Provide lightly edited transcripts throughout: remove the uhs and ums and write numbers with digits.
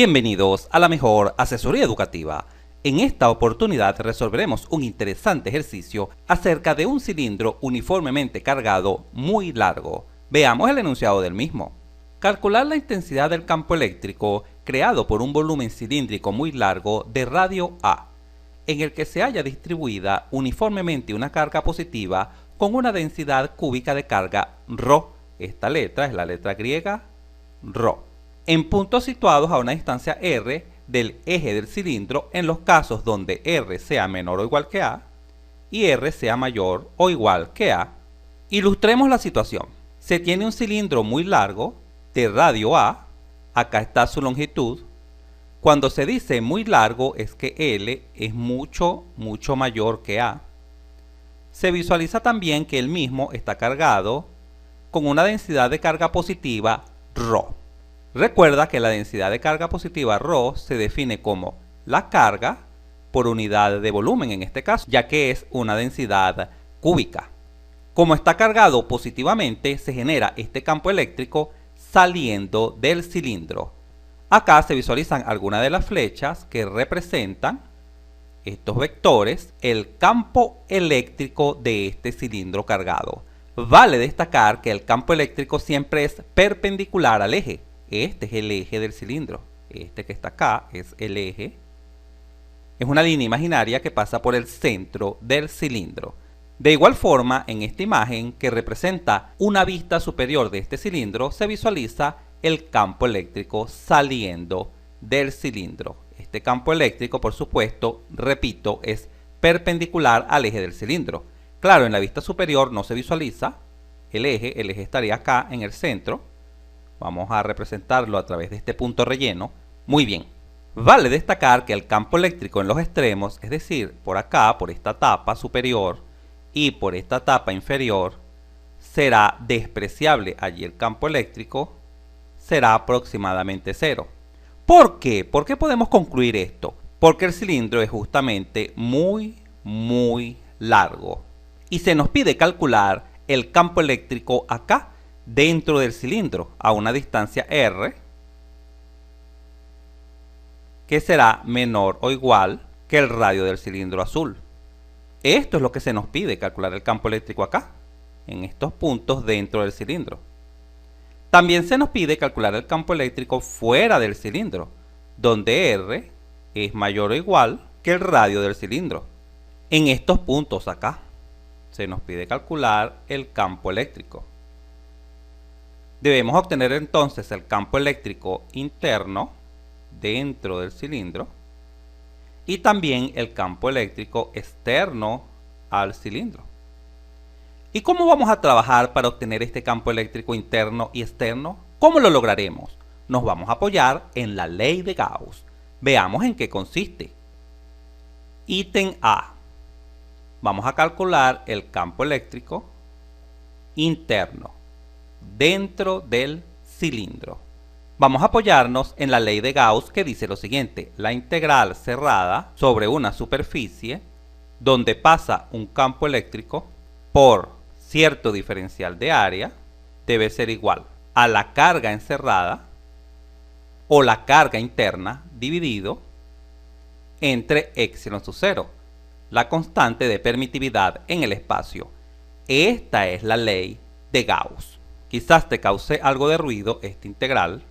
Bienvenidos a la mejor asesoría educativa. En esta oportunidad resolveremos un interesante ejercicio acerca de un cilindro uniformemente cargado muy largo. Veamos el enunciado del mismo. Calcular la intensidad del campo eléctrico creado por un volumen cilíndrico muy largo de radio A, en el que se haya distribuida uniformemente una carga positiva con una densidad cúbica de carga ρ. Esta letra es la letra griega ρ. En puntos situados a una distancia r del eje del cilindro en los casos donde r sea menor o igual que a y r sea mayor o igual que a. Ilustremos la situación. Se tiene un cilindro muy largo de radio a, acá está su longitud. Cuando se dice muy largo es que L es mucho mayor que A. Se visualiza también que el mismo está cargado con una densidad de carga positiva ρ. Recuerda que la densidad de carga positiva ρ se define como la carga por unidad de volumen en este caso, ya que es una densidad cúbica. Como está cargado positivamente, se genera este campo eléctrico saliendo del cilindro. Acá se visualizan algunas de las flechas que representan estos vectores, el campo eléctrico de este cilindro cargado. Vale destacar que el campo eléctrico siempre es perpendicular al eje. Este es el eje del cilindro. Este que está acá es el eje. Es una línea imaginaria que pasa por el centro del cilindro. De igual forma, en esta imagen que representa una vista superior de este cilindro, se visualiza el campo eléctrico saliendo del cilindro. Este campo eléctrico, por supuesto, repito, es perpendicular al eje del cilindro. Claro, en la vista superior no se visualiza el eje estaría acá en el centro. Vamos a representarlo a través de este punto relleno. Muy bien. Vale destacar que el campo eléctrico en los extremos, es decir, por acá, por esta tapa superior y por esta tapa inferior, será despreciable. Allí el campo eléctrico será aproximadamente cero. ¿Por qué? ¿Por qué podemos concluir esto? Porque el cilindro es justamente muy largo. Y se nos pide calcular el campo eléctrico acá, dentro del cilindro, a una distancia r, que será menor o igual que el radio del cilindro azul. Esto es lo que se nos pide, calcular el campo eléctrico acá, en estos puntos dentro del cilindro. También se nos pide calcular el campo eléctrico fuera del cilindro, donde r es mayor o igual que el radio del cilindro. En estos puntos acá, se nos pide calcular el campo eléctrico. Debemos obtener entonces el campo eléctrico interno dentro del cilindro y también el campo eléctrico externo al cilindro. ¿Y cómo vamos a trabajar para obtener este campo eléctrico interno y externo? ¿Cómo lo lograremos? Nos vamos a apoyar en la ley de Gauss. Veamos en qué consiste. Ítem A. Vamos a calcular el campo eléctrico interno dentro del cilindro. Vamos a apoyarnos en la ley de Gauss que dice lo siguiente: la integral cerrada sobre una superficie donde pasa un campo eléctrico por cierto diferencial de área debe ser igual a la carga encerrada o la carga interna dividido entre epsilon sub 0, la constante de permitividad en el espacio. Esta es la ley de Gauss. Quizás te cause algo de ruido esta integral,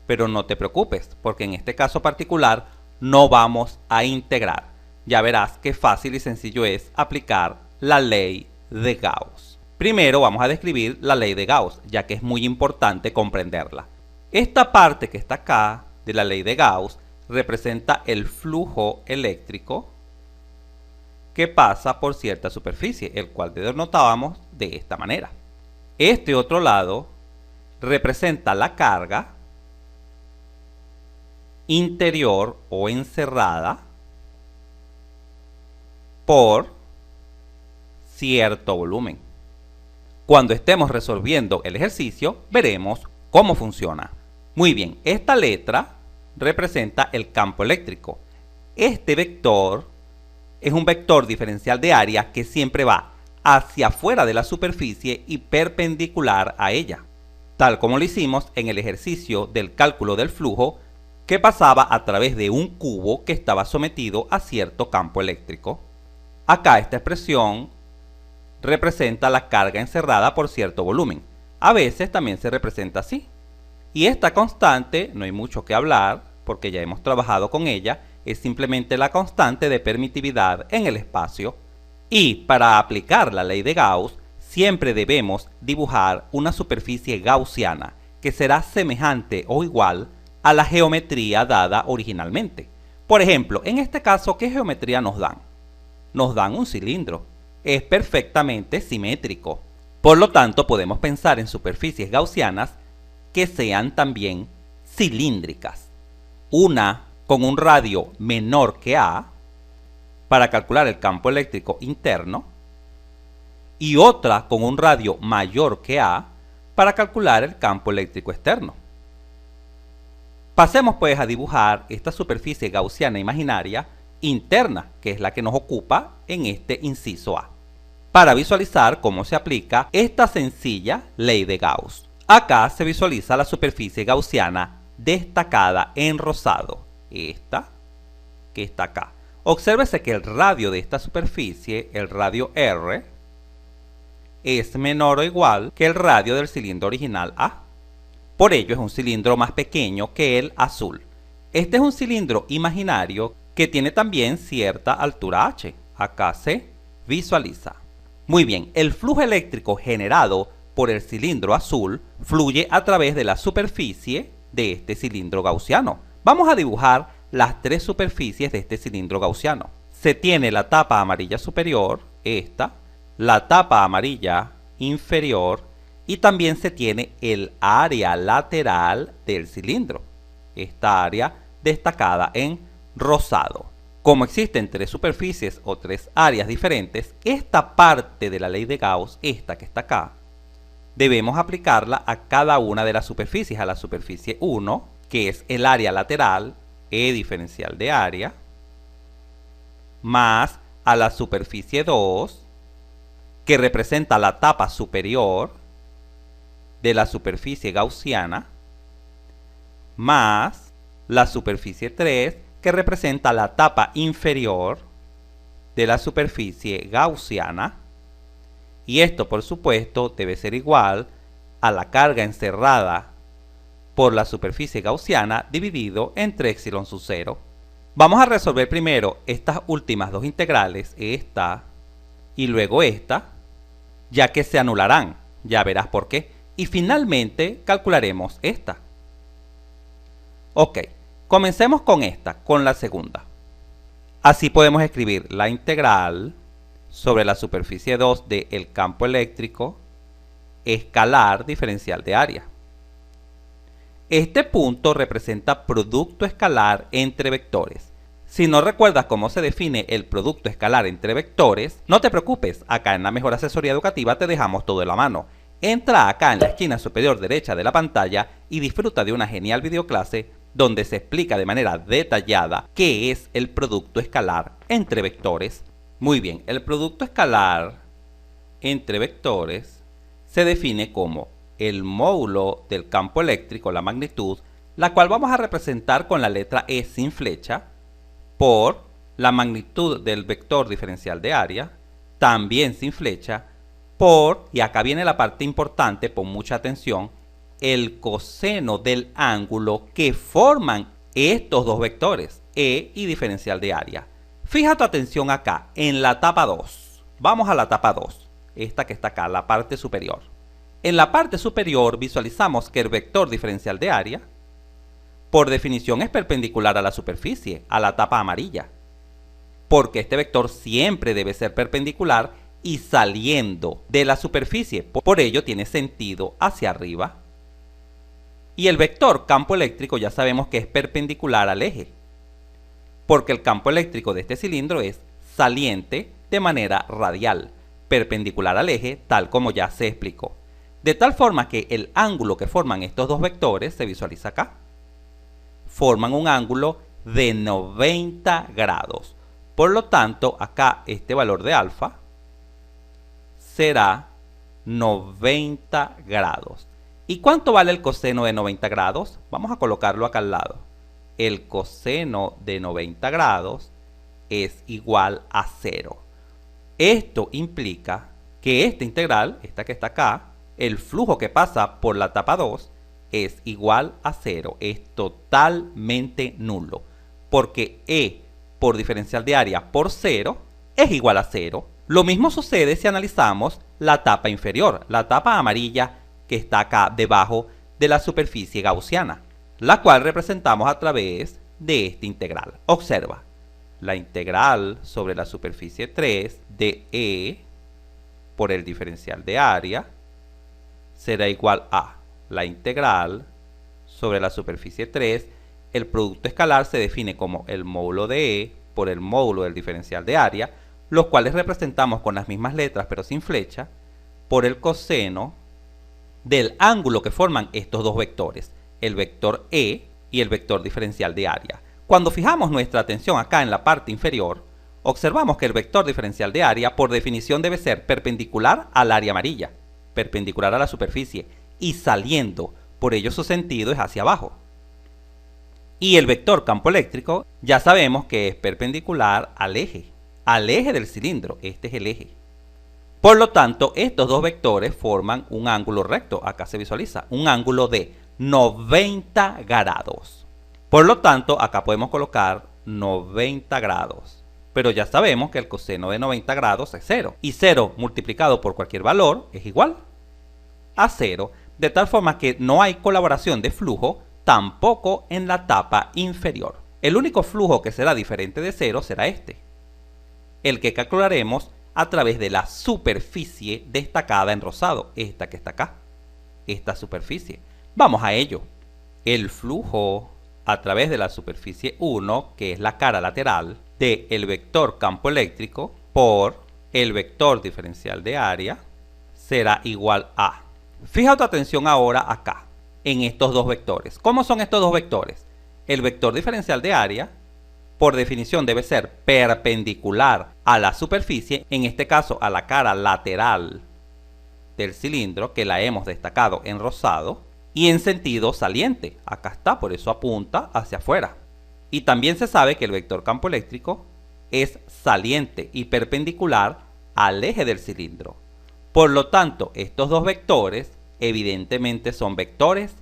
pero no te preocupes, porque en este caso particular no vamos a integrar. Ya verás qué fácil y sencillo es aplicar la ley de Gauss. Primero vamos a describir la ley de Gauss, ya que es muy importante comprenderla. Esta parte que está acá de la ley de Gauss representa el flujo eléctrico que pasa por cierta superficie, el cual denotábamos de esta manera. Este otro lado representa la carga interior o encerrada por cierto volumen. Cuando estemos resolviendo el ejercicio, veremos cómo funciona. Muy bien, esta letra representa el campo eléctrico. Este vector es un vector diferencial de área que siempre va hacia afuera de la superficie y perpendicular a ella, tal como lo hicimos en el ejercicio del cálculo del flujo que pasaba a través de un cubo que estaba sometido a cierto campo eléctrico. Acá esta expresión representa la carga encerrada por cierto volumen. A veces también se representa así. Y esta constante, no hay mucho que hablar, porque ya hemos trabajado con ella, es simplemente la constante de permitividad en el espacio. Y para aplicar la ley de Gauss, siempre debemos dibujar una superficie gaussiana, que será semejante o igual a la geometría dada originalmente. Por ejemplo, en este caso, ¿qué geometría nos dan? Nos dan un cilindro. Es perfectamente simétrico. Por lo tanto, podemos pensar en superficies gaussianas que sean también cilíndricas. Una con un radio menor que A para calcular el campo eléctrico interno y otra con un radio mayor que A para calcular el campo eléctrico externo. Pasemos pues a dibujar esta superficie gaussiana imaginaria interna, que es la que nos ocupa en este inciso A, para visualizar cómo se aplica esta sencilla ley de Gauss. Acá se visualiza la superficie gaussiana destacada en rosado, esta que está acá. Obsérvese que el radio de esta superficie, el radio R, es menor o igual que el radio del cilindro original A. Por ello es un cilindro más pequeño que el azul. Este es un cilindro imaginario que tiene también cierta altura h. Acá se visualiza. Muy bien, el flujo eléctrico generado por el cilindro azul fluye a través de la superficie de este cilindro gaussiano. Vamos a dibujar las tres superficies de este cilindro gaussiano. Se tiene la tapa amarilla superior, esta, la tapa amarilla inferior y también se tiene el área lateral del cilindro, esta área destacada en rosado. Como existen tres superficies o tres áreas diferentes, esta parte de la ley de Gauss, esta que está acá, debemos aplicarla a cada una de las superficies. A la superficie 1, que es el área lateral, E diferencial de área, más a la superficie 2, que representa la tapa superior de la superficie gaussiana, más la superficie 3, que representa la tapa inferior de la superficie gaussiana, y esto por supuesto debe ser igual a la carga encerrada por la superficie gaussiana dividido entre epsilon sub 0. Vamos a resolver primero estas últimas dos integrales, esta y luego esta, ya que se anularán, ya verás por qué, y finalmente calcularemos esta. Ok, comencemos con esta, con la segunda. Así podemos escribir la integral sobre la superficie 2 del campo eléctrico escalar diferencial de área. Este punto representa producto escalar entre vectores. Si no recuerdas cómo se define el producto escalar entre vectores, no te preocupes, acá en la Mejor Asesoría Educativa te dejamos todo en la mano. Entra acá en la esquina superior derecha de la pantalla y disfruta de una genial videoclase donde se explica de manera detallada qué es el producto escalar entre vectores. Muy bien, el producto escalar entre vectores se define como el módulo del campo eléctrico, la magnitud, la cual vamos a representar con la letra E sin flecha, por la magnitud del vector diferencial de área, también sin flecha, por, y acá viene la parte importante, pon mucha atención, el coseno del ángulo que forman estos dos vectores, E y diferencial de área. Fija tu atención acá, en la tapa 2. Vamos a la tapa 2, esta que está acá, la parte superior. En la parte superior visualizamos que el vector diferencial de área, por definición, es perpendicular a la superficie, a la tapa amarilla, porque este vector siempre debe ser perpendicular y saliendo de la superficie, por ello tiene sentido hacia arriba. Y el vector campo eléctrico ya sabemos que es perpendicular al eje, porque el campo eléctrico de este cilindro es saliente de manera radial, perpendicular al eje, tal como ya se explicó. De tal forma que el ángulo que forman estos dos vectores se visualiza acá. Forman un ángulo de 90 grados. Por lo tanto, acá este valor de alfa será 90 grados. ¿Y cuánto vale el coseno de 90 grados? Vamos a colocarlo acá al lado. el coseno de 90 grados es igual a 0. Esto implica que esta integral, esta que está acá, el flujo que pasa por la etapa 2 es igual a 0. Es totalmente nulo, porque E por diferencial de área por 0 es igual a 0. Lo mismo sucede si analizamos la etapa inferior, la etapa amarilla que está acá debajo de la superficie gaussiana, la cual representamos a través de esta integral. Observa, la integral sobre la superficie 3 de E por el diferencial de área será igual a la integral sobre la superficie 3. El producto escalar se define como el módulo de E por el módulo del diferencial de área, los cuales representamos con las mismas letras pero sin flecha, por el coseno del ángulo que forman estos dos vectores, el vector E y el vector diferencial de área. Cuando fijamos nuestra atención acá en la parte inferior, observamos que el vector diferencial de área por definición debe ser perpendicular al área amarilla, perpendicular a la superficie y saliendo, por ello su sentido es hacia abajo. Y el vector campo eléctrico ya sabemos que es perpendicular al eje del cilindro. Este es el eje. Por lo tanto, estos dos vectores forman un ángulo recto. Acá se visualiza un ángulo de 90 grados. Por lo tanto, acá podemos colocar 90 grados. Pero ya sabemos que el coseno de 90 grados es 0. Y 0 multiplicado por cualquier valor es igual a 0. De tal forma que no hay colaboración de flujo tampoco en la etapa inferior. El único flujo que será diferente de 0 será este, el que calcularemos a través de la superficie destacada en rosado, esta que está acá, esta superficie. Vamos a ello. El flujo a través de la superficie 1, que es la cara lateral del vector campo eléctrico por el vector diferencial de área, será igual a... Fija tu atención ahora acá, en estos dos vectores. ¿Cómo son estos dos vectores? El vector diferencial de área, por definición, debe ser perpendicular a la superficie, en este caso a la cara lateral del cilindro, que la hemos destacado en rosado, y en sentido saliente. Acá está, por eso apunta hacia afuera. Y también se sabe que el vector campo eléctrico es saliente y perpendicular al eje del cilindro. Por lo tanto, estos dos vectores evidentemente son vectores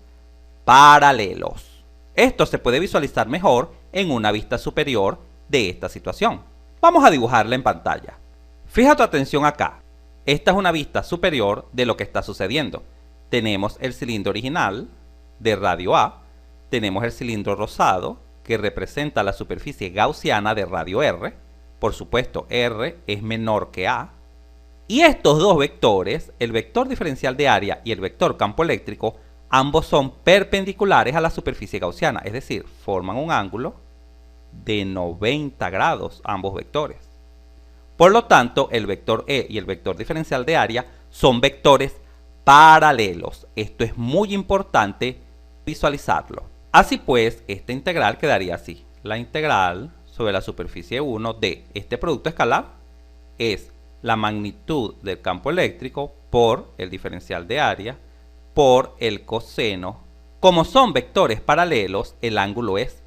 paralelos. Esto se puede visualizar mejor en una vista superior de esta situación. Vamos a dibujarla en pantalla. Fija tu atención acá. Esta es una vista superior de lo que está sucediendo. Tenemos el cilindro original de radio A, tenemos el cilindro rosado que representa la superficie gaussiana de radio R. Por supuesto, R es menor que A. Y estos dos vectores, el vector diferencial de área y el vector campo eléctrico, ambos son perpendiculares a la superficie gaussiana, es decir, forman un ángulo de 90 grados ambos vectores. Por lo tanto, el vector E y el vector diferencial de área son vectores paralelos. Esto es muy importante visualizarlo. Así pues, esta integral quedaría así. La integral sobre la superficie 1 de este producto escalar es la magnitud del campo eléctrico por el diferencial de área por el coseno. Como son vectores paralelos, el ángulo es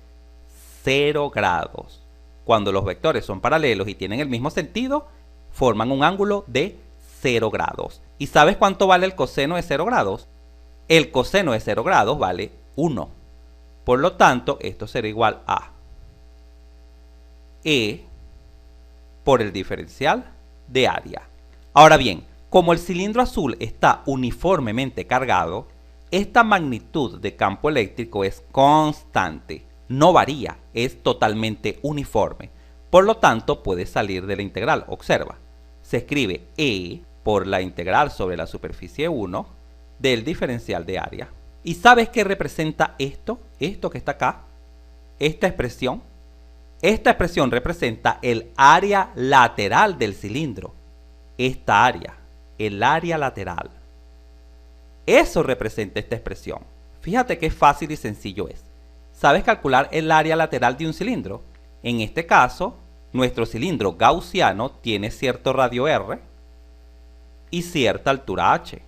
0 grados. Cuando los vectores son paralelos y tienen el mismo sentido, forman un ángulo de 0 grados. ¿Y sabes cuánto vale el coseno de 0 grados? El coseno de 0 grados vale 1. Por lo tanto, esto será igual a E por el diferencial de área. Ahora bien, como el cilindro azul está uniformemente cargado, esta magnitud de campo eléctrico es constante, no varía, es totalmente uniforme. Por lo tanto, puede salir de la integral. Observa, se escribe E por la integral sobre la superficie 1 del diferencial de área. ¿Y sabes qué representa esto? Esto que está acá, esta expresión. Esta expresión representa el área lateral del cilindro. Esta área, el área lateral. Eso representa esta expresión. Fíjate qué fácil y sencillo es. ¿Sabes calcular el área lateral de un cilindro? En este caso, nuestro cilindro gaussiano tiene cierto radio R y cierta altura H.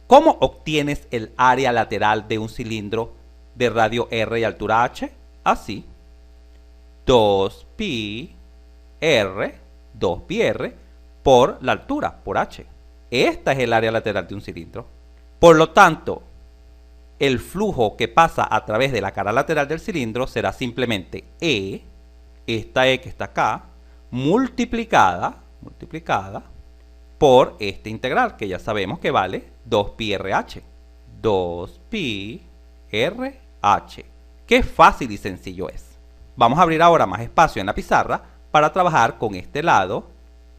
¿Cómo obtienes el área lateral de un cilindro de radio R y altura H? así. 2pi r, 2pi r por la altura, por h. Esta es el área lateral de un cilindro. Por lo tanto, el flujo que pasa a través de la cara lateral del cilindro será simplemente E, esta E que está acá, multiplicada por este integral, que ya sabemos que vale 2pi RH. 2pi RH. Qué fácil y sencillo es. Vamos a abrir ahora más espacio en la pizarra para trabajar con este lado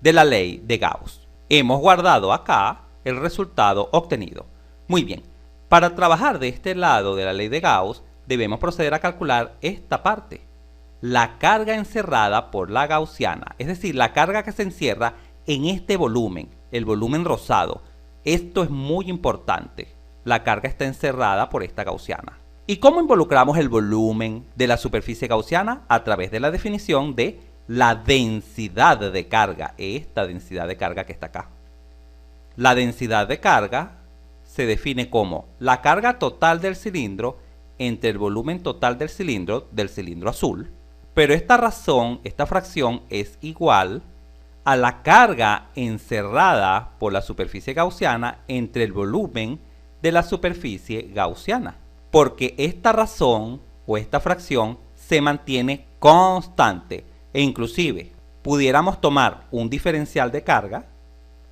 de la ley de Gauss. Hemos guardado acá el resultado obtenido. Muy bien, para trabajar de este lado de la ley de Gauss, debemos proceder a calcular esta parte. La carga encerrada por la gaussiana, es decir, la carga que se encierra en este volumen, el volumen rosado. Esto es muy importante. La carga está encerrada por esta gaussiana. ¿Y cómo involucramos el volumen de la superficie gaussiana? A través de la definición de la densidad de carga, esta densidad de carga que está acá. La densidad de carga se define como la carga total del cilindro entre el volumen total del cilindro azul, pero esta fracción es igual a la carga encerrada por la superficie gaussiana entre el volumen de la superficie gaussiana, porque esta razón o esta fracción se mantiene constante e inclusive pudiéramos tomar un diferencial de carga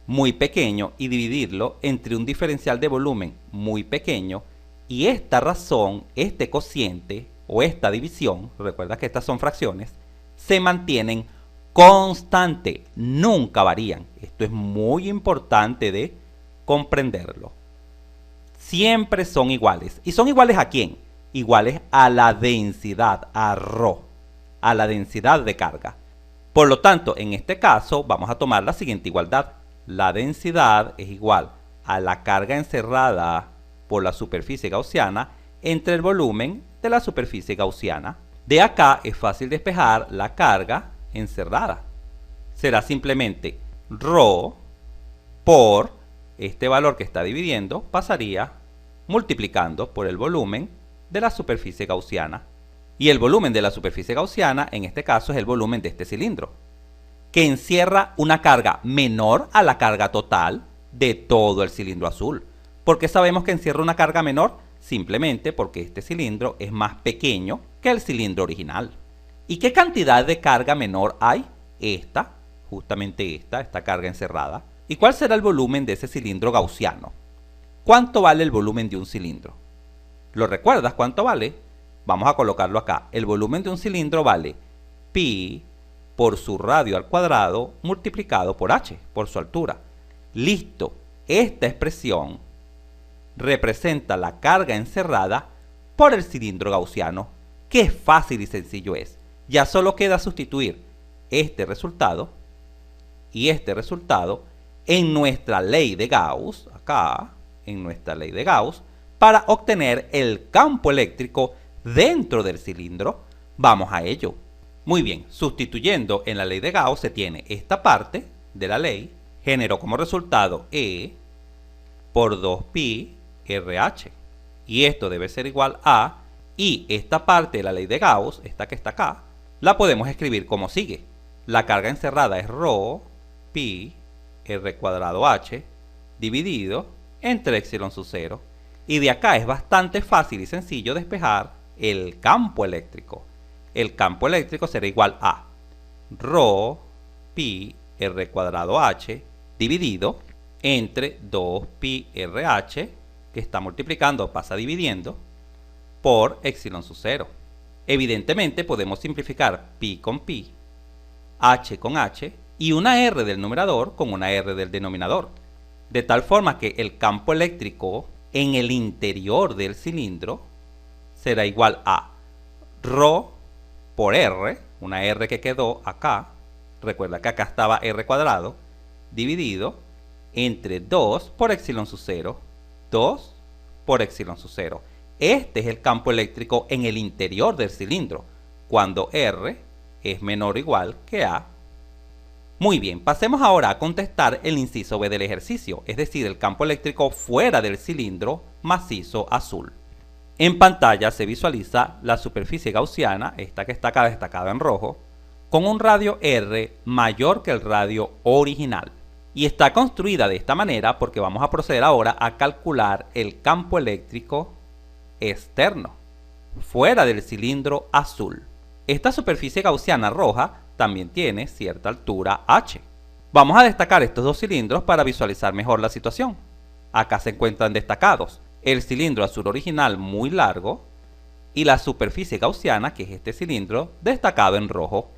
muy pequeño y dividirlo entre un diferencial de volumen muy pequeño y esta razón, este cociente o esta división, recuerda que estas son fracciones, se mantienen constante, nunca varían. Esto es muy importante de comprenderlo. Siempre son iguales. ¿Y son iguales a quién? Iguales a la densidad, a ρ, a la densidad de carga. Por lo tanto, en este caso vamos a tomar la siguiente igualdad. La densidad es igual a la carga encerrada por la superficie gaussiana entre el volumen de la superficie gaussiana. De acá es fácil despejar la carga encerrada. Será simplemente ρ por este valor que está dividiendo, pasaría multiplicando por el volumen de la superficie gaussiana. Y el volumen de la superficie gaussiana, en este caso, es el volumen de este cilindro, que encierra una carga menor a la carga total de todo el cilindro azul. ¿Por qué sabemos que encierra una carga menor? Simplemente porque este cilindro es más pequeño que el cilindro original. ¿Y qué cantidad de carga menor hay? Esta, justamente esta carga encerrada. ¿Y cuál será el volumen de ese cilindro gaussiano? ¿Cuánto vale el volumen de un cilindro? ¿Lo recuerdas cuánto vale? Vamos a colocarlo acá. El volumen de un cilindro vale pi por su radio al cuadrado multiplicado por h, por su altura. Listo. Esta expresión representa la carga encerrada por el cilindro gaussiano. Qué fácil y sencillo es. Ya solo queda sustituir este resultado y este resultado en nuestra ley de Gauss, acá, en nuestra ley de Gauss, para obtener el campo eléctrico dentro del cilindro. Vamos a ello. Muy bien, sustituyendo en la ley de Gauss se tiene esta parte de la ley, generó como resultado E por 2pi RH. Y esto debe ser igual a, y esta parte de la ley de Gauss, esta que está acá, la podemos escribir como sigue. La carga encerrada es ρ, pi, r cuadrado h, dividido entre epsilon sub 0. Y de acá es bastante fácil y sencillo despejar el campo eléctrico. El campo eléctrico será igual a ρ, pi, r cuadrado h, dividido entre 2pi RH, que está multiplicando, pasa dividiendo, por epsilon sub 0. Evidentemente podemos simplificar pi con pi, h con h, y una r del numerador con una r del denominador. De tal forma que el campo eléctrico en el interior del cilindro será igual a ρ por r, una r que quedó acá, recuerda que acá estaba r cuadrado, dividido entre 2 por epsilon sub 0, 2 por epsilon sub 0. Este es el campo eléctrico en el interior del cilindro, cuando r es menor o igual que a. Muy bien, pasemos ahora a contestar el inciso B del ejercicio, es decir, el campo eléctrico fuera del cilindro macizo azul. En pantalla se visualiza la superficie gaussiana, esta que está acá destacada en rojo, con un radio R mayor que el radio original. Y está construida de esta manera porque vamos a proceder ahora a calcular el campo eléctrico externo, fuera del cilindro azul. Esta superficie gaussiana roja también tiene cierta altura h. Vamos a destacar estos dos cilindros para visualizar mejor la situación. Acá se encuentran destacados el cilindro azul original muy largo y la superficie gaussiana, que es este cilindro, destacado en rojo.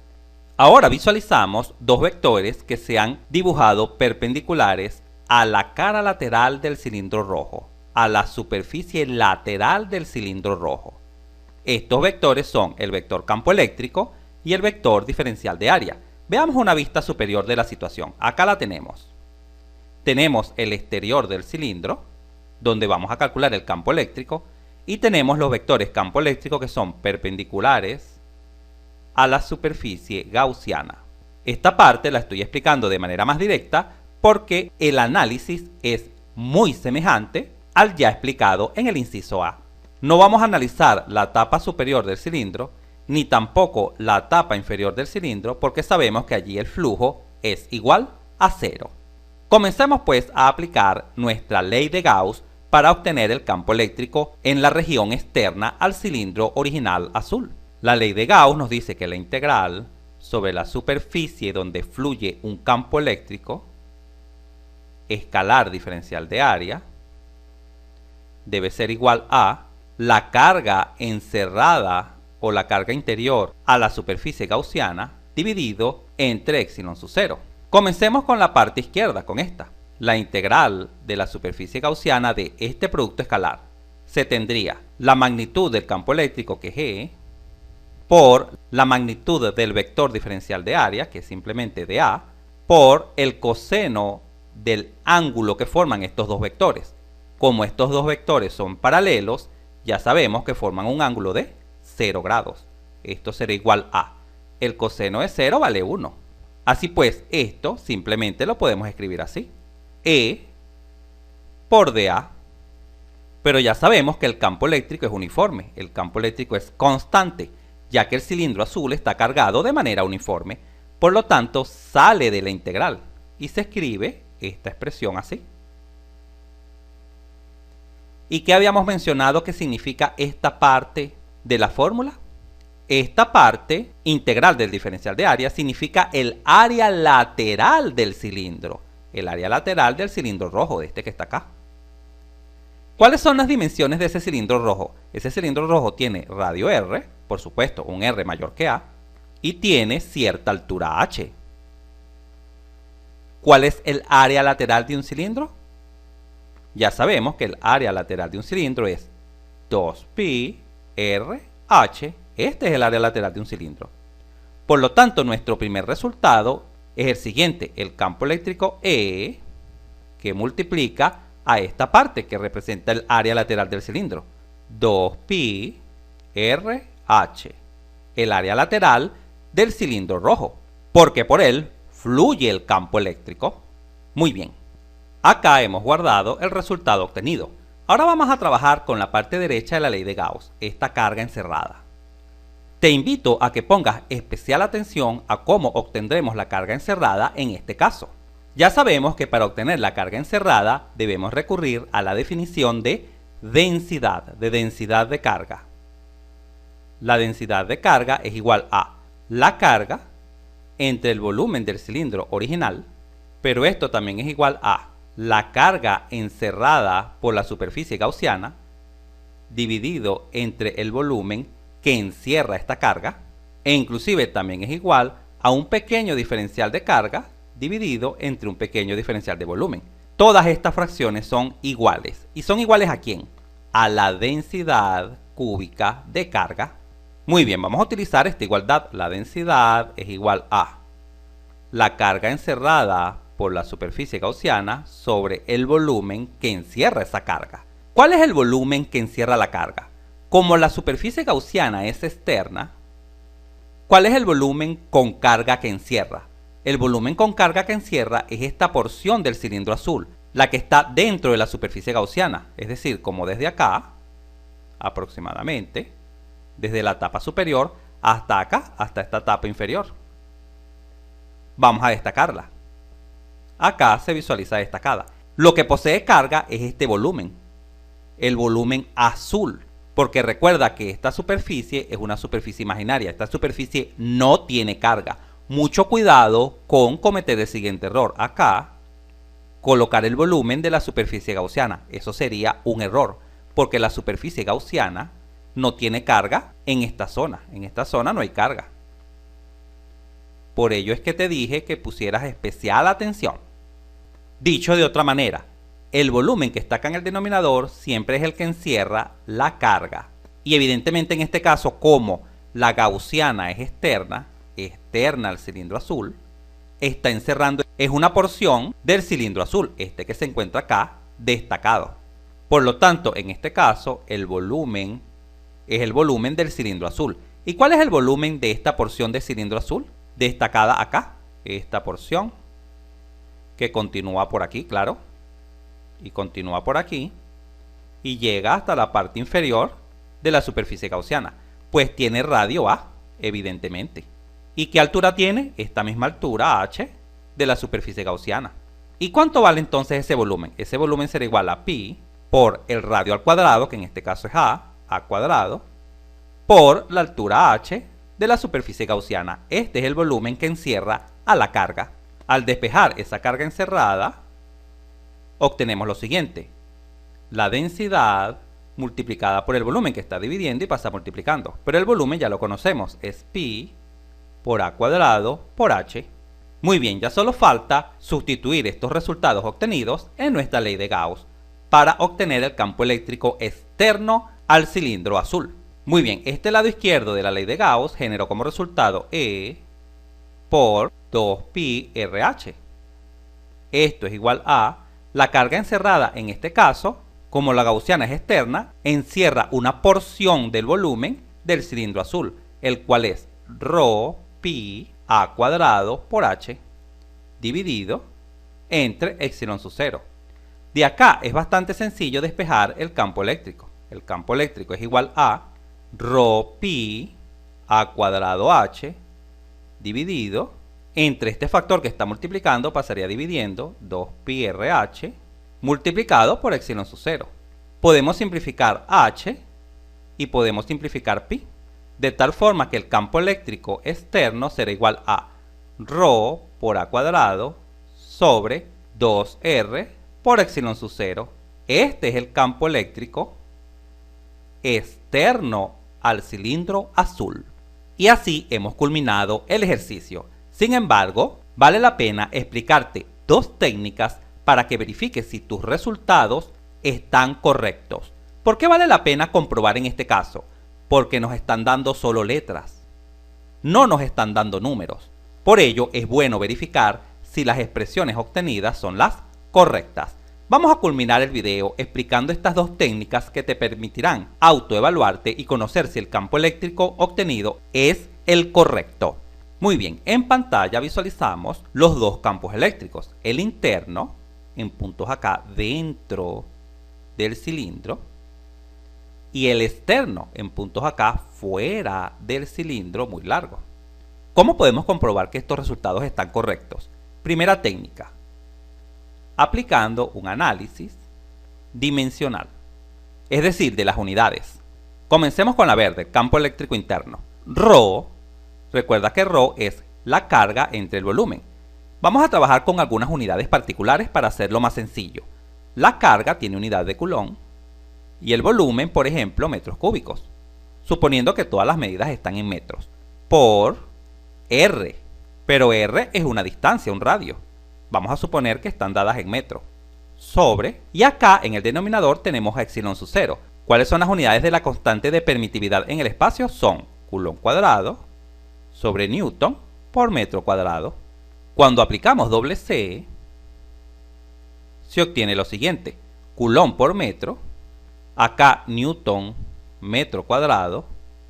Ahora visualizamos dos vectores que se han dibujado perpendiculares a la cara lateral del cilindro rojo, a la superficie lateral del cilindro rojo. Estos vectores son el vector campo eléctrico y el vector diferencial de área. Veamos una vista superior de la situación. Acá la tenemos. Tenemos el exterior del cilindro, donde vamos a calcular el campo eléctrico, y tenemos los vectores campo eléctrico que son perpendiculares a la superficie gaussiana. Esta parte la estoy explicando de manera más directa porque el análisis es muy semejante al ya explicado en el inciso A. No vamos a analizar la tapa superior del cilindro ni tampoco la tapa inferior del cilindro porque sabemos que allí el flujo es igual a 0. Comencemos pues a aplicar nuestra ley de Gauss para obtener el campo eléctrico en la región externa al cilindro original azul. La ley de Gauss nos dice que la integral sobre la superficie donde fluye un campo eléctrico, escalar diferencial de área, debe ser igual a la carga encerrada o la carga interior a la superficie gaussiana dividido entre epsilon sub 0. Comencemos con la parte izquierda, con esta. La integral de la superficie gaussiana de este producto escalar se tendría la magnitud del campo eléctrico, que es E, por la magnitud del vector diferencial de área, que es simplemente dA, por el coseno del ángulo que forman estos dos vectores. Como estos dos vectores son paralelos, ya sabemos que forman un ángulo de 0 grados. Esto será igual a el coseno de 0 vale 1. Así pues, esto simplemente lo podemos escribir así. E por dA. Pero ya sabemos que el campo eléctrico es uniforme, el campo eléctrico es constante, ya que el cilindro azul está cargado de manera uniforme, por lo tanto sale de la integral y se escribe esta expresión así. ¿Y qué habíamos mencionado que significa esta parte de la fórmula? Esta parte integral del diferencial de área significa el área lateral del cilindro. El área lateral del cilindro rojo, de este que está acá. ¿Cuáles son las dimensiones de ese cilindro rojo? Ese cilindro rojo tiene radio R, por supuesto, un R mayor que A, y tiene cierta altura H. ¿Cuál es el área lateral de un cilindro? Ya sabemos que el área lateral de un cilindro es 2pi RH. Este es el área lateral de un cilindro. Por lo tanto, nuestro primer resultado es el siguiente, el campo eléctrico E, que multiplica a esta parte que representa el área lateral del cilindro. 2pi RH, el área lateral del cilindro rojo, porque por él fluye el campo eléctrico. Muy bien, acá hemos guardado el resultado obtenido. Ahora vamos a trabajar con la parte derecha de la ley de Gauss, esta carga encerrada. Te invito a que pongas especial atención a cómo obtendremos la carga encerrada en este caso. Ya sabemos que para obtener la carga encerrada debemos recurrir a la definición de densidad de carga. La densidad de carga es igual a la carga entre el volumen del cilindro original, pero esto también es igual a la carga encerrada por la superficie gaussiana dividido entre el volumen que encierra esta carga, e inclusive también es igual a un pequeño diferencial de carga dividido entre un pequeño diferencial de volumen. Todas estas fracciones son iguales. ¿Y son iguales a quién? A la densidad cúbica de carga. Muy bien, vamos a utilizar esta igualdad. La densidad es igual a la carga encerrada por la superficie gaussiana sobre el volumen que encierra esa carga. ¿Cuál es el volumen que encierra la carga? Como la superficie gaussiana es externa, ¿cuál es el volumen con carga que encierra? El volumen con carga que encierra es esta porción del cilindro azul, la que está dentro de la superficie gaussiana. Es decir, como desde acá aproximadamente, desde la tapa superior hasta acá, hasta esta tapa inferior. Vamos a destacarla. Acá se visualiza destacada. Lo que posee carga es este volumen, el volumen azul, porque recuerda que esta superficie es una superficie imaginaria. Esta superficie no tiene carga. Mucho cuidado con cometer el siguiente error. Acá, colocar el volumen de la superficie gaussiana. Eso sería un error, porque la superficie gaussiana no tiene carga en esta zona. En esta zona no hay carga. Por ello es que te dije que pusieras especial atención. Dicho de otra manera, el volumen que está acá en el denominador siempre es el que encierra la carga. Y evidentemente en este caso, como la gaussiana es externa al cilindro azul, está encerrando, es una porción del cilindro azul, este que se encuentra acá destacado. Por lo tanto, en este caso, el volumen es el volumen del cilindro azul. ¿Y cuál es el volumen de esta porción de cilindro azul? Destacada acá, esta porción que continúa por aquí, claro, y continúa por aquí y llega hasta la parte inferior de la superficie gaussiana, pues tiene radio A, evidentemente. ¿Y qué altura tiene? Esta misma altura, h, de la superficie gaussiana. ¿Y cuánto vale entonces ese volumen? Ese volumen será igual a pi por el radio al cuadrado, que en este caso es a cuadrado, por la altura h de la superficie gaussiana. Este es el volumen que encierra a la carga. Al despejar esa carga encerrada, obtenemos lo siguiente: la densidad multiplicada por el volumen, que está dividiendo y pasa multiplicando. Pero el volumen ya lo conocemos, es pi por a cuadrado por h. Muy bien, ya solo falta sustituir estos resultados obtenidos en nuestra ley de Gauss para obtener el campo eléctrico externo al cilindro azul. Muy bien, este lado izquierdo de la ley de Gauss generó como resultado E por 2pi RH. Esto es igual a la carga encerrada, en este caso, como la gaussiana es externa, encierra una porción del volumen del cilindro azul, el cual es ρ pi a cuadrado por h dividido entre epsilon sub 0. De acá es bastante sencillo despejar el campo eléctrico. El campo eléctrico es igual a ρ pi a cuadrado h dividido entre este factor que está multiplicando, pasaría dividiendo 2pi RH multiplicado por epsilon sub 0. Podemos simplificar h y podemos simplificar pi, de tal forma que el campo eléctrico externo será igual a ρ por a cuadrado sobre 2r por epsilon sub 0. Este es el campo eléctrico externo al cilindro azul. Y así hemos culminado el ejercicio. Sin embargo, vale la pena explicarte dos técnicas para que verifiques si tus resultados están correctos. ¿Por qué vale la pena comprobar en este caso? Porque nos están dando solo letras, no nos están dando números. Por ello es bueno verificar si las expresiones obtenidas son las correctas. Vamos a culminar el video explicando estas dos técnicas que te permitirán autoevaluarte y conocer si el campo eléctrico obtenido es el correcto. Muy bien, en pantalla visualizamos los dos campos eléctricos, el interno, en puntos acá dentro del cilindro, y el externo, en puntos acá fuera del cilindro muy largo. ¿Cómo podemos comprobar que estos resultados están correctos? Primera técnica, aplicando un análisis dimensional, es decir, de las unidades. Comencemos con la verde, campo eléctrico interno. Ρ, recuerda que Ρ es la carga entre el volumen. Vamos a trabajar con algunas unidades particulares para hacerlo más sencillo. La carga tiene unidad de Coulomb y el volumen, por ejemplo, metros cúbicos, suponiendo que todas las medidas están en metros, por R. Pero R es una distancia, un radio. Vamos a suponer que están dadas en metros, sobre, y acá en el denominador tenemos a epsilon sub 0. ¿Cuáles son las unidades de la constante de permitividad en el espacio? Son Coulomb cuadrado sobre Newton por metro cuadrado. Cuando aplicamos doble C, se obtiene lo siguiente: Coulomb por metro, acá Newton metro cuadrado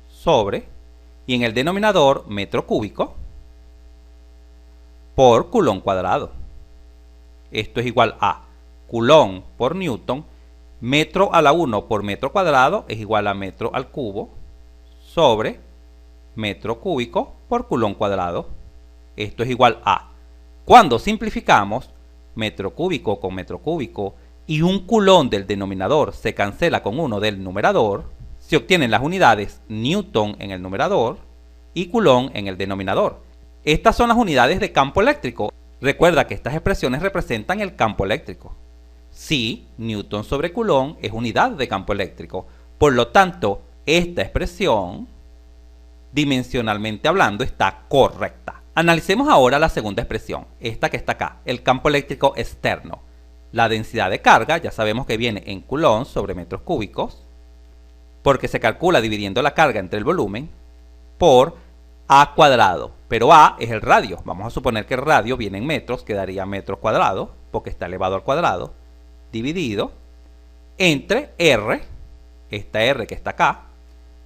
sobre, y en el denominador metro cúbico por Coulomb cuadrado. Esto es igual a Coulomb por Newton metro a la 1 por metro cuadrado es igual a metro al cubo sobre metro cúbico por coulomb cuadrado. Esto es igual a, cuando simplificamos, metro cúbico con metro cúbico y un coulomb del denominador se cancela con uno del numerador, se obtienen las unidades newton en el numerador y coulomb en el denominador. Estas son las unidades de campo eléctrico. Recuerda que estas expresiones representan el campo eléctrico. Sí, newton sobre coulomb es unidad de campo eléctrico. Por lo tanto, esta expresión, dimensionalmente hablando, está correcta. Analicemos ahora la segunda expresión, esta que está acá, el campo eléctrico externo. La densidad de carga, ya sabemos que viene en coulomb sobre metros cúbicos, porque se calcula dividiendo la carga entre el volumen, por A cuadrado. Pero A es el radio. Vamos a suponer que el radio viene en metros, quedaría metros cuadrados, porque está elevado al cuadrado, dividido entre R, esta R que está acá,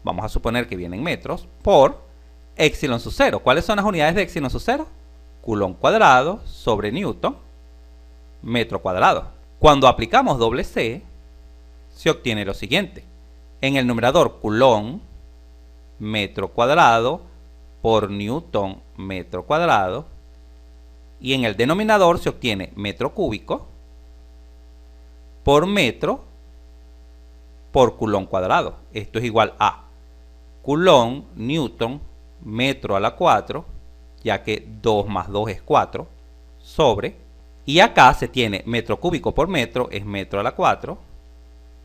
vamos a suponer que viene en metros, por epsilon sub 0. ¿Cuáles son las unidades de epsilon sub 0? Coulomb cuadrado sobre newton, metro cuadrado. Cuando aplicamos doble C, se obtiene lo siguiente. En el numerador coulomb metro cuadrado por newton metro cuadrado, y en el denominador se obtiene metro cúbico por metro por coulomb cuadrado. Esto es igual a coulomb newton metro a la 4, ya que 2 más 2 es 4, sobre, y acá se tiene metro cúbico por metro, es metro a la 4,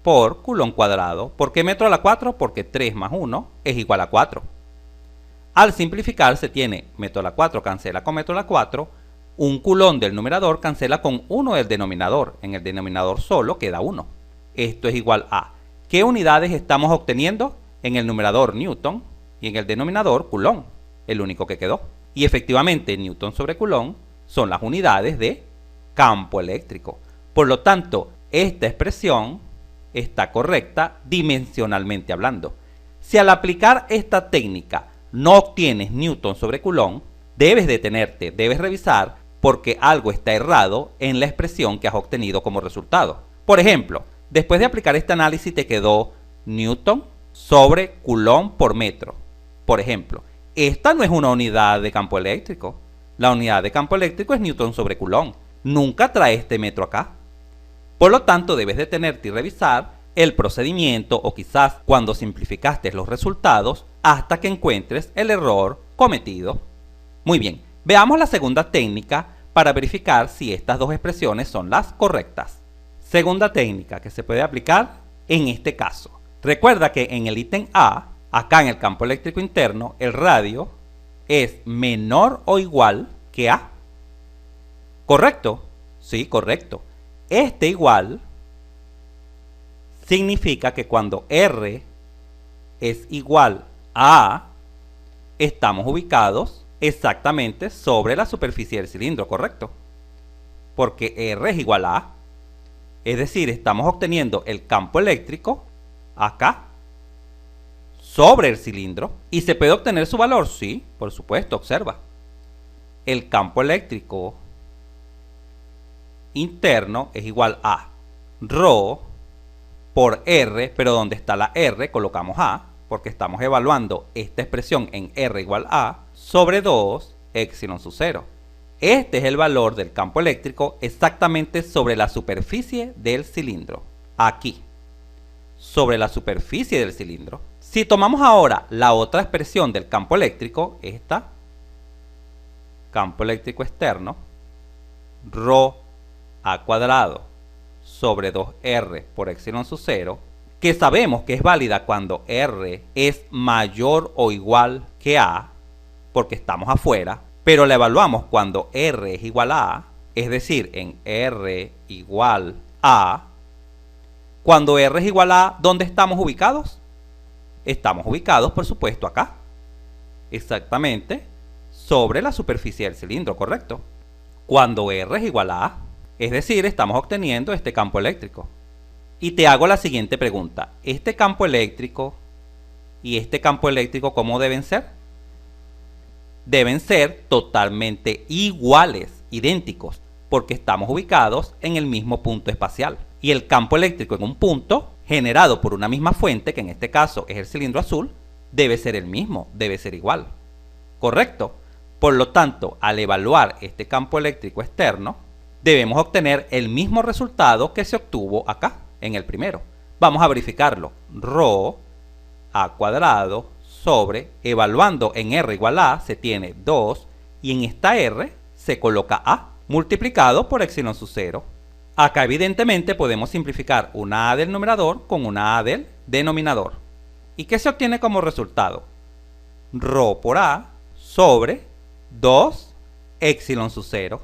por coulomb cuadrado. ¿Por qué metro a la 4? Porque 3 más 1 es igual a 4. Al simplificar se tiene metro a la 4 cancela con metro a la 4, un coulomb del numerador cancela con 1 del denominador, en el denominador solo queda 1. Esto es igual a, ¿qué unidades estamos obteniendo? En el numerador newton y en el denominador coulomb, el único que quedó. Y efectivamente newton sobre coulomb son las unidades de campo eléctrico. Por lo tanto, esta expresión está correcta dimensionalmente hablando. Si al aplicar esta técnica no obtienes newton sobre coulomb, debes detenerte, debes revisar porque algo está errado en la expresión que has obtenido como resultado. Por ejemplo, después de aplicar este análisis te quedó newton sobre coulomb por metro. Por ejemplo, esta no es una unidad de campo eléctrico. La unidad de campo eléctrico es newton sobre coulomb. Nunca trae este metro acá. Por lo tanto, debes detenerte y revisar el procedimiento o quizás cuando simplificaste los resultados hasta que encuentres el error cometido. Muy bien, veamos la segunda técnica para verificar si estas dos expresiones son las correctas. Segunda técnica que se puede aplicar en este caso. Recuerda que en el ítem A, acá en el campo eléctrico interno, el radio es menor o igual que A. ¿Correcto? Sí, correcto. Este igual significa que cuando R es igual a A, estamos ubicados exactamente sobre la superficie del cilindro, ¿correcto? Porque R es igual a A. Es decir, estamos obteniendo el campo eléctrico acá, sobre el cilindro. ¿Y se puede obtener su valor? Sí, por supuesto, observa. El campo eléctrico interno es igual a ρ por R, pero donde está la R colocamos A, porque estamos evaluando esta expresión en R igual a, sobre 2 epsilon sub 0. Este es el valor del campo eléctrico exactamente sobre la superficie del cilindro. Aquí, sobre la superficie del cilindro. Si tomamos ahora la otra expresión del campo eléctrico, esta, campo eléctrico externo, ρ a cuadrado sobre 2R por epsilon sub 0, que sabemos que es válida cuando R es mayor o igual que A, porque estamos afuera, pero la evaluamos cuando R es igual a A, es decir, en R igual a. Cuando R es igual a, ¿dónde estamos ubicados? Estamos ubicados, por supuesto, acá. Exactamente sobre la superficie del cilindro, ¿correcto? Cuando R es igual a A. Es decir, estamos obteniendo este campo eléctrico. Y te hago la siguiente pregunta. ¿Este campo eléctrico y este campo eléctrico cómo deben ser? Deben ser totalmente iguales, idénticos, porque estamos ubicados en el mismo punto espacial. y el campo eléctrico en un punto, generado por una misma fuente, que en este caso es el cilindro azul, debe ser el mismo, debe ser igual. ¿Correcto? Por lo tanto, al evaluar este campo eléctrico externo, debemos obtener el mismo resultado que se obtuvo acá, en el primero. Vamos a verificarlo. Rho a cuadrado sobre, evaluando en R igual a, se tiene 2, y en esta R se coloca A, multiplicado por epsilon sub 0. Acá evidentemente podemos simplificar una A del numerador con una A del denominador. ¿Y qué se obtiene como resultado? Rho por A sobre 2 epsilon sub 0.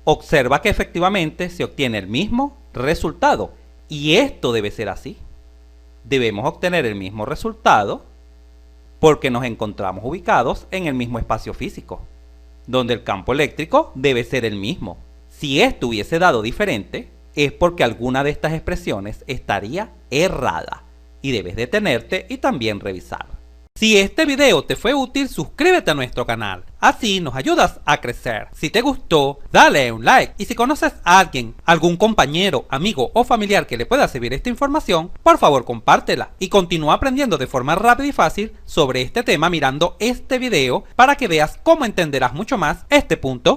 Observa que efectivamente se obtiene el mismo resultado. Y esto debe ser así. Debemos obtener el mismo resultado porque nos encontramos ubicados en el mismo espacio físico, donde el campo eléctrico debe ser el mismo. Si esto hubiese dado diferente, es porque alguna de estas expresiones estaría errada y debes detenerte y también revisar. Si este video te fue útil, suscríbete a nuestro canal, así nos ayudas a crecer. Si te gustó, dale un like, y si conoces a alguien, algún compañero, amigo o familiar que le pueda servir esta información, por favor compártela y continúa aprendiendo de forma rápida y fácil sobre este tema mirando este video para que veas cómo entenderás mucho más este punto